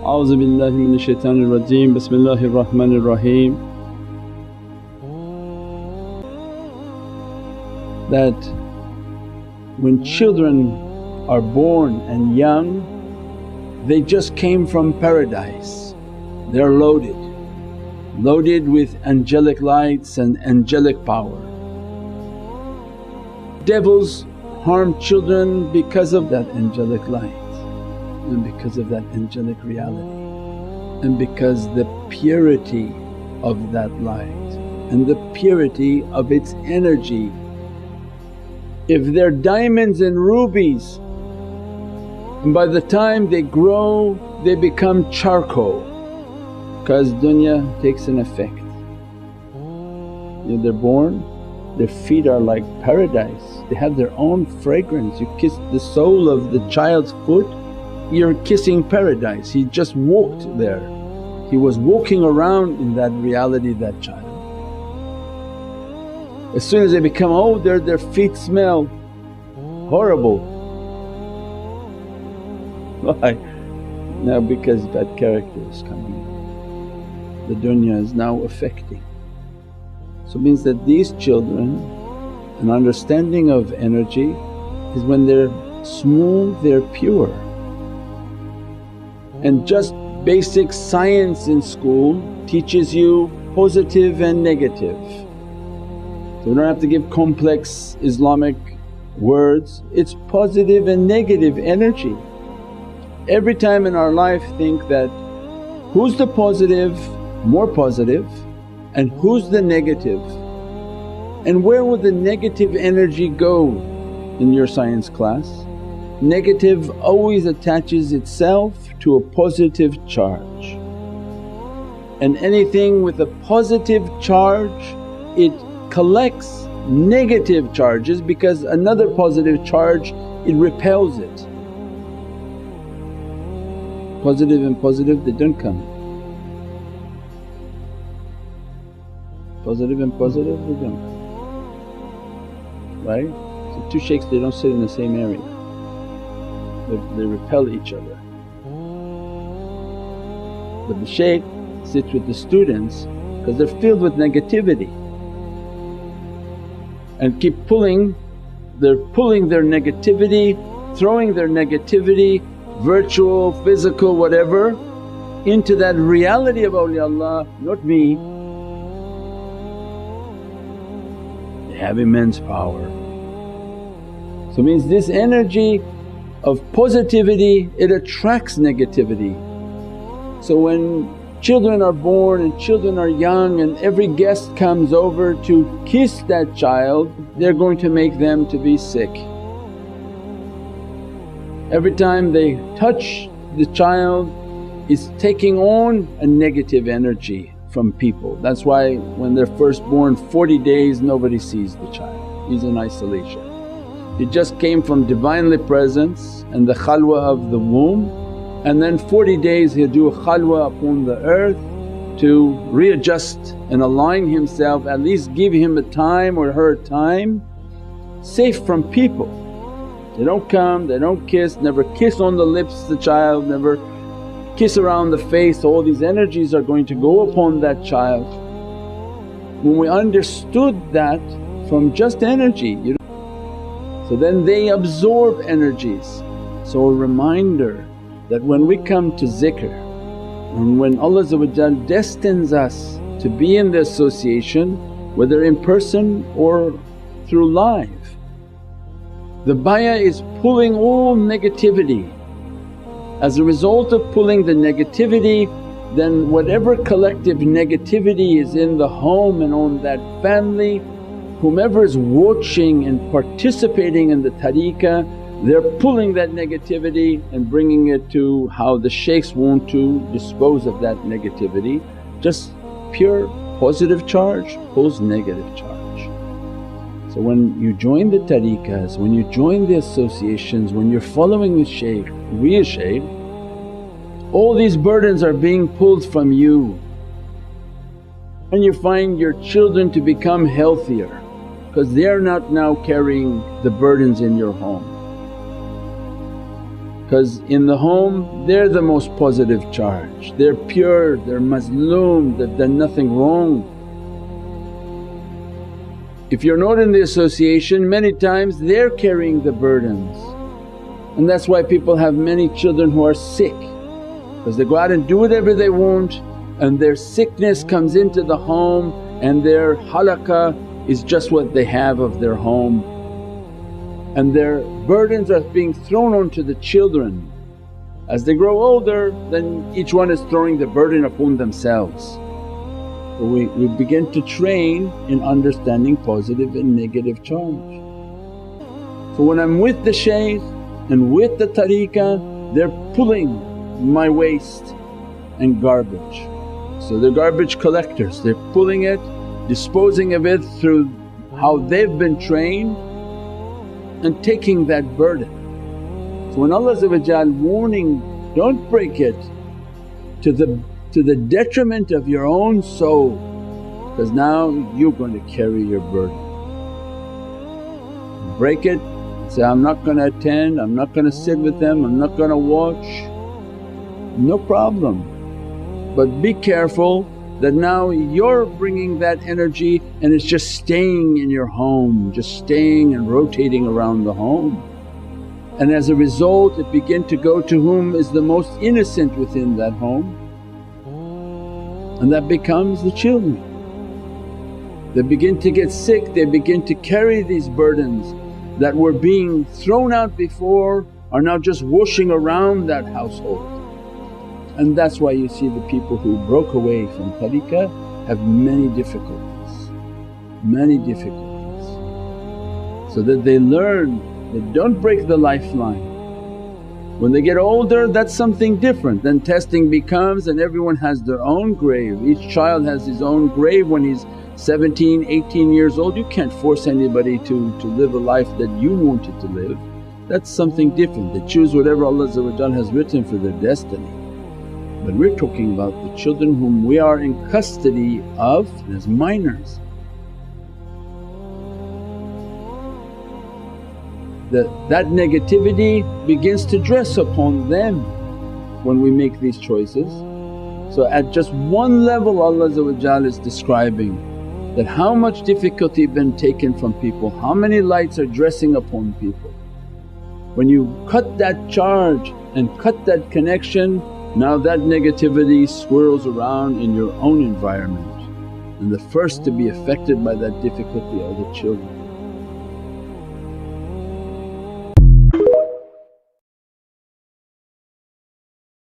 A'udhu billahi minash shaitanir rajeem. Bismillahir Rahmanir Rahim. That when children are born and young, they just came from paradise, they're loaded with angelic lights and angelic power. Devils harm children because of that angelic light and because of that angelic reality and because the purity of that light and the purity of its energy. If they're diamonds and rubies, and by the time they grow they become charcoal because dunya takes an effect. They're born, their feet are like paradise, they have their own fragrance. You kiss the sole of the child's foot, you're kissing paradise. He just walked there, he was walking around in that reality, that child. As soon as they become older their feet smell horrible. Why? Now because bad character is coming in, the dunya is now affecting. So it means that these children, an understanding of energy is when they're smooth, they're pure. And just basic science in school teaches you positive and negative. So we don't have to give complex Islamic words, it's positive and negative energy. Every time in our life think that who's the positive, more positive, and who's the negative, and where will the negative energy go in your science class? Negative always attaches itself to a positive charge, and anything with a positive charge it collects negative charges because another positive charge it repels it. Positive and positive they don't come, positive and positive they don't come, right? So two shaykhs they don't sit in the same area, they repel each other. But the shaykh sits with the students because they're filled with negativity and keep pulling, they're pulling their negativity, throwing their negativity, virtual, physical, whatever, into that reality of awliyaullah, not me. They have immense power. So it means this energy of positivity it attracts negativity. So when children are born and children are young and every guest comes over to kiss that child, they're going to make them to be sick. Every time they touch the child is taking on a negative energy from people. That's why when they're first born 40 days nobody sees the child, he's in isolation. He just came from Divinely Presence and the khalwa of the womb, and then 40 days he'll do a khalwa upon the earth to readjust and align himself, at least give him a time or her time safe from people. They don't come, they don't kiss, never kiss on the lips the child, never kiss around the face. All these energies are going to go upon that child. When we understood that from just energy, so then they absorb energies. So a reminder that when we come to zikr and when Allah destines us to be in the association, whether in person or through live, the baya is pulling all negativity. As a result of pulling the negativity, then whatever collective negativity is in the home and on that family, whomever is watching and participating in the tariqah, they're pulling that negativity and bringing it to how the shaykhs want to dispose of that negativity. Just pure positive charge pulls negative charge. So when you join the tariqahs, when you join the associations, when you're following the shaykh, real shaykh, all these burdens are being pulled from you and you find your children to become healthier because they're not now carrying the burdens in your home. Because in the home they're the most positive charge, they're pure, they're mazloom, they've done nothing wrong. If you're not in the association, many times they're carrying the burdens, and that's why people have many children who are sick, because they go out and do whatever they want and their sickness comes into the home and their halaqah is just what they have of their home, and their burdens are being thrown onto the children. As they grow older, then each one is throwing the burden upon themselves. So we begin to train in understanding positive and negative charge. So when I'm with the shaykh and with the tariqah, they're pulling my waste and garbage. So they're garbage collectors, they're pulling it, disposing of it through how they've been trained and taking that burden. So when Allah's warning, don't break it to the detriment of your own soul, because now you're going to carry your burden. Break it, say, I'm not going to attend, I'm not going to sit with them, I'm not going to watch, no problem. But be careful that now you're bringing that energy and it's just staying in your home, just staying and rotating around the home. And as a result it begin to go to whom is the most innocent within that home, and that becomes the children. They begin to get sick, they begin to carry these burdens that were being thrown out before are now just washing around that household. And that's why you see the people who broke away from tariqah have many difficulties, so that they learn that don't break the lifeline. When they get older that's something different, then testing becomes and everyone has their own grave. Each child has his own grave when he's 17, 18 years old. You can't force anybody to live a life that you wanted to live. That's something different, they choose whatever Allah has written for their destiny. But we're talking about the children whom we are in custody of as minors. That negativity begins to dress upon them when we make these choices. So at just one level Allah is describing that how much difficulty been taken from people, how many lights are dressing upon people. When you cut that charge and cut that connection, now that negativity swirls around in your own environment, and the first to be affected by that difficulty are the children.